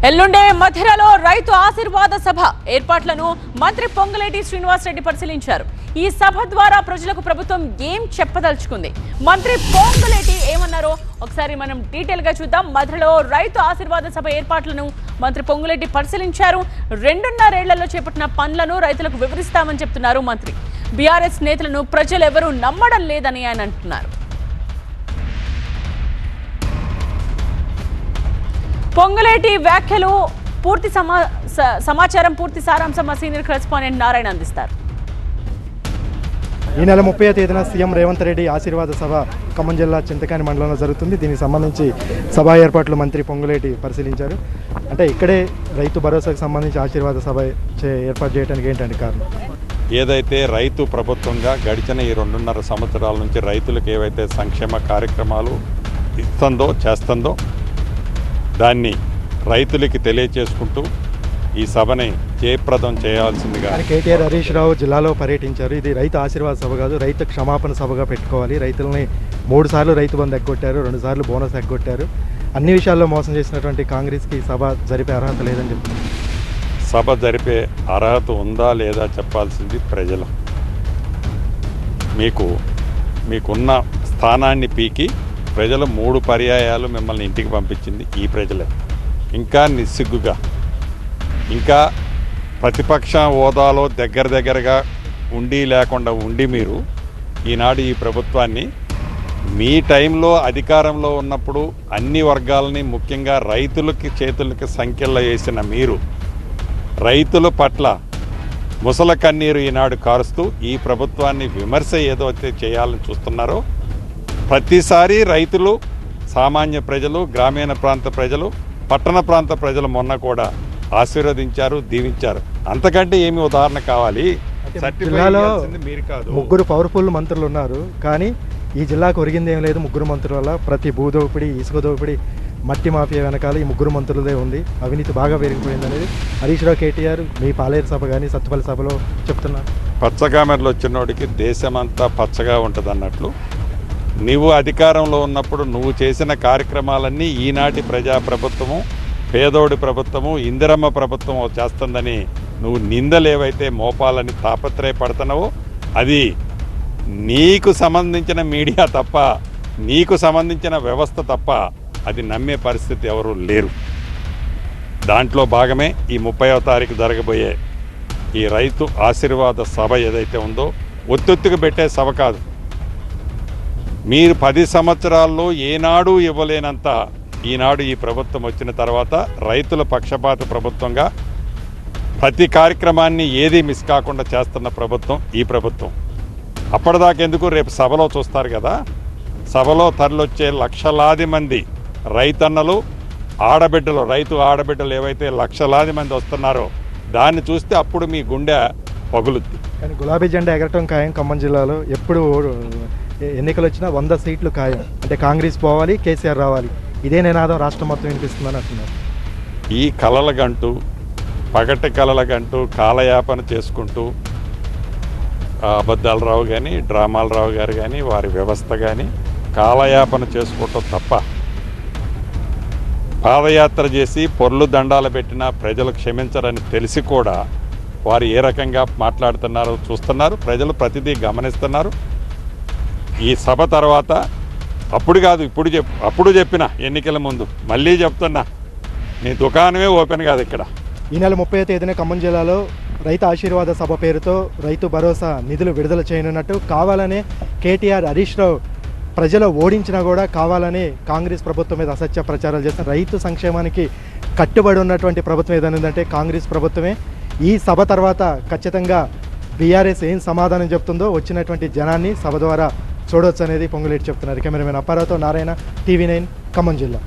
ఎల్లుండే మధిరలో రైతు ఆశీర్వాద సభ ఏర్పాట్లను మంత్రి పొంగులేటి శ్రీనివాసరెడ్డి పరిశీలించారు. ఈ సభ ద్వారా ప్రజలకు ప్రభుత్వం ఏం చెప్పదలుచుకుంది, మంత్రి పొంగులేటి ఏమన్నారో ఒకసారి మనం డీటెయిల్ గా చూద్దాం. మధిరలో రైతు ఆశీర్వాద సభ ఏర్పాట్లను మంత్రి పొంగులేటి పరిశీలించారు. 2.5 ఏళ్లలో చేపట్టిన పనులను రైతులకు వివరిస్తామని చెప్తున్నారు మంత్రి. బీఆర్ఎస్ నేతలను ప్రజలు ఎవరూ నమ్మడం లేదని ఆయన అంటున్నారు. పొంగులేటి వ్యాఖ్యలు పూర్తి సమాచారం పూర్తి సారాంశం మా సీనియర్ కరెస్పాండెంట్ నారాయణ అందిస్తారు. ఈ నెల 30వ తేదీన సీఎం రేవంత్ రెడ్డి ఆశీర్వాద సభ ఖమ్మం జిల్లా చింతకాని మండలంలో జరుగుతుంది. దీనికి సంబంధించి సభా ఏర్పాట్లు మంత్రి పొంగులేటి పరిశీలించారు. అంటే ఇక్కడే రైతు భరోసాకు సంబంధించి ఆశీర్వాద సభ ఏర్పాటు చేయడానికి ఏంటంటే కారణం? ఏదైతే రైతు ప్రభుత్వంగా గడిచిన ఈ 2.5 సంవత్సరాల నుంచి రైతులకు ఏవైతే సంక్షేమ కార్యక్రమాలు చేస్తుందో దాన్ని రైతులకి తెలియచేసుకుంటూ ఈ సభని జయప్రదం చేయాల్సిందిగా కేటీఆర్ హరీష్ రావు జిల్లాలో పర్యటించారు. ఇది రైతు ఆశీర్వాద సభ కాదు, రైతు క్షమాపణ సభగా పెట్టుకోవాలి. రైతులని 3 సార్లు రైతు బంధు ఎగ్గొట్టారు, 2 సార్లు బోనస్ ఎగ్గొట్టారు. అన్ని విషయాల్లో మోసం చేసినటువంటి కాంగ్రెస్కి సభ జరిపే అర్హత లేదని చెప్తున్నారు. సభ జరిపే అర్హత ఉందా లేదా చెప్పాల్సింది ప్రజలు. మీకున్న స్థానాన్ని పీకి ప్రజలు 3 పర్యాయాలు మిమ్మల్ని ఇంటికి పంపించింది ఈ ప్రజలే. ఇంకా నిస్సిగ్గుగా, ఇంకా ప్రతిపక్ష హోదాలో దగ్గరగా లేకుండా ఉండి మీరు ఈనాడు ఈ ప్రభుత్వాన్ని మీ టైంలో అధికారంలో ఉన్నప్పుడు అన్ని వర్గాలని ముఖ్యంగా రైతులకి చేతులకి సంఖ్యల్లో వేసిన మీరు రైతుల పట్ల ముసల కన్నీరు ఈనాడు కారుస్తూ ఈ ప్రభుత్వాన్ని విమర్శ ఏదో చేయాలని చూస్తున్నారో ప్రతిసారి రైతులు, సామాన్య ప్రజలు, గ్రామీణ ప్రాంత ప్రజలు, పట్టణ ప్రాంత ప్రజలు మొన్న కూడా ఆశీర్వదించారు, దీవించారు. అంతకంటే ఏమి ఉదాహరణ కావాలి? జిల్లాలో మీరు కాదు, 3 పవర్ఫుల్ మంత్రులు ఉన్నారు, కానీ ఈ జిల్లాకు ఒరిగింది ఏం లేదు. 3 మంత్రుల వల్ల ప్రతి భూదోపిడి, ఇసుక దోపిడి, మట్టి మాఫియా వెనకాల ఈ 3 మంత్రులదే ఉంది. అవినీతి బాగా పెరిగిపోయింది అనేది హరీష్ రావు, కేటీఆర్ మీ పాలేరు సభ కానీ సత్తుపల్లి సభలో చెప్తున్నారు. పచ్చగామెరలు వచ్చినోడికి దేశమంతా పచ్చగా ఉంటుంది అన్నట్లు నువ్వు అధికారంలో ఉన్నప్పుడు నువ్వు చేసిన కార్యక్రమాలన్నీ ఈనాటి ప్రజాప్రభుత్వము, పేదోడి ప్రభుత్వము, ఇందిరమ్మ ప్రభుత్వం చేస్తుందని నువ్వు నిందలేవైతే మోపాలని తాపత్రయపడుతున్నావో అది నీకు సంబంధించిన మీడియా తప్ప, నీకు సంబంధించిన వ్యవస్థ తప్ప అది నమ్మే పరిస్థితి ఎవరూ లేరు. దాంట్లో భాగమే ఈ 30వ తారీఖు జరగబోయే ఈ రైతు ఆశీర్వాద సభ ఏదైతే ఉందో ఒత్తిగా పెట్టే సభ కాదు. మీరు 10 సంవత్సరాల్లో ఏనాడు ఇవ్వలేనంత ఈనాడు ఈ ప్రభుత్వం వచ్చిన తర్వాత రైతుల పక్షపాత ప్రభుత్వంగా ప్రతి కార్యక్రమాన్ని ఏది మిస్ కాకుండా చేస్తున్న ప్రభుత్వం ఈ ప్రభుత్వం. అప్పటిదాకెందుకు, రేపు సభలో చూస్తారు కదా, సభలో తరలొచ్చే లక్షలాది మంది రైతన్నలు, ఆడబిడ్డలు, రైతు ఆడబిడ్డలు ఏవైతే లక్షలాది మంది వస్తున్నారో దాన్ని చూస్తే అప్పుడు మీ గుండె పగులుద్ది. కానీ గులాబీ జెండా ఎగరటం ఖాయం. ఖమ్మం జిల్లాలో ఎప్పుడు ఎన్నికలు వచ్చినా 100 సీట్లు ఖాయం. అంటే కాంగ్రెస్ పోవాలి, కేసీఆర్ రావాలి, ఇదే నినాదం రాష్ట్రం మొత్తం వినిపిస్తుందని అంటున్నారు. ఈ కలలగంటూ, పగటి కలలగంటూ కాలయాపన చేసుకుంటూ అబద్ధాలు రావు కానీ, డ్రామాలు రావు గారు కానీ, వారి వ్యవస్థ కానీ కాలయాపన చేసుకోవటం తప్ప పాదయాత్ర చేసి పొర్లు దండాలు పెట్టినా ప్రజలు క్షమించరని తెలిసి కూడా వారు ఏ రకంగా మాట్లాడుతున్నారో చూస్తున్నారు. ప్రజలు ప్రతిదీ గమనిస్తున్నారు. ఈ సభ తర్వాత అప్పుడు కాదు, అప్పుడు చెప్పిన ఎన్నికల ముందు మళ్ళీ చెప్తున్నా, నీ దుకాణమే ఓపెన్ కాదు ఇక్కడ. ఈ నెల 30వ తేదీన ఖమ్మం జిల్లాలో రైతు ఆశీర్వాద సభ పేరుతో రైతు భరోసా నిధులు విడుదల చేయనున్నట్టు కావాలనే కేటీఆర్, హరీష్ రావు ప్రజలు ఓడించినా కూడా కావాలని కాంగ్రెస్ ప్రభుత్వం మీద అసత్య ప్రచారాలు చేస్తున్న రైతు సంక్షేమానికి కట్టుబడి ఉన్నటువంటి ప్రభుత్వం ఏదైనా ఉందంటే కాంగ్రెస్ ప్రభుత్వమే. ఈ సభ తర్వాత ఖచ్చితంగా బీఆర్ఎస్ ఏం సమాధానం చెప్తుందో వచ్చినటువంటి జనాన్ని సభ ద్వారా చూడవచ్చు అనేది పొంగులేటి చెప్తున్నారు. కెమెరామెన్ అప్పారావుతో నారాయణ, టీవీ 9 ఖమ్మం జిల్లా.